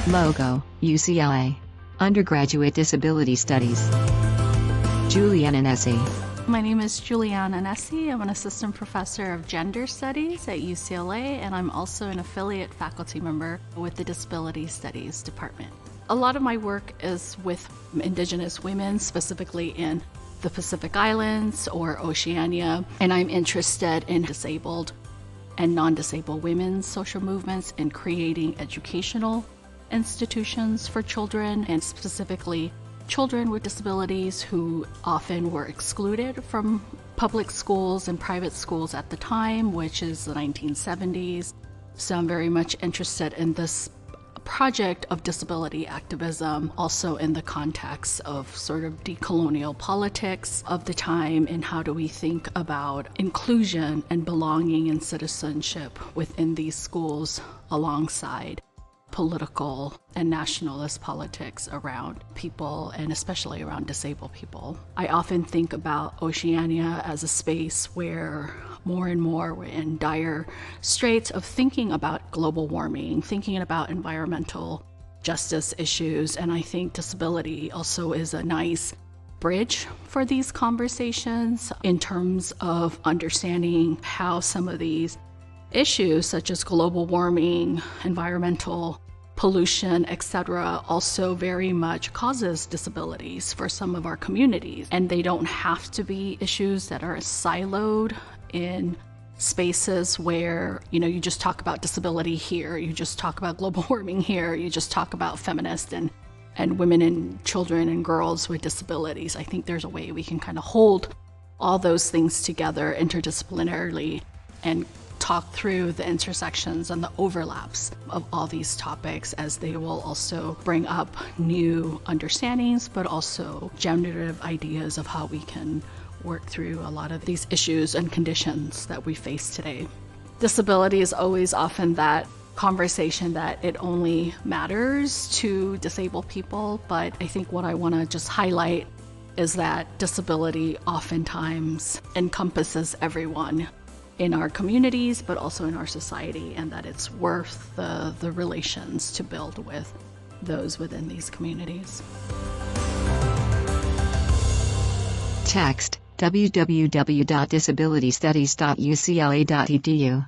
Logo, UCLA. Undergraduate Disability Studies. Juliann Anesi. My name is Juliann Anesi. I'm an assistant professor of gender studies at UCLA, and I'm also an affiliate faculty member with the Disability Studies Department. A lot of my work is with Indigenous women, specifically in the Pacific Islands or Oceania, and I'm interested in disabled and non-disabled women's social movements and creating educational institutions for children, and specifically children with disabilities who often were excluded from public schools and private schools at the time, which is the 1970s. So I'm very much interested in this project of disability activism, also in the context of sort of decolonial politics of the time, and how do we think about inclusion and belonging and citizenship within these schools alongside political and nationalist politics around people, and especially around disabled people. I often think about Oceania as a space where more and more we're in dire straits of thinking about global warming, thinking about environmental justice issues, and I think disability also is a nice bridge for these conversations in terms of understanding how some of these issues such as global warming, environmental pollution, etc., also very much causes disabilities for some of our communities. And they don't have to be issues that are siloed in spaces where, you just talk about disability here, you just talk about global warming here, you just talk about feminists and women and children and girls with disabilities. I think there's a way we can kind of hold all those things together interdisciplinarily and talk through the intersections and the overlaps of all these topics, as they will also bring up new understandings, but also generative ideas of how we can work through a lot of these issues and conditions that we face today. Disability is always often that conversation that it only matters to disabled people, but I think what I want to just highlight is that disability oftentimes encompasses everyone in our communities, but also in our society, and that it's worth the relations to build with those within these communities. Text: www.disabilitystudies.ucla.edu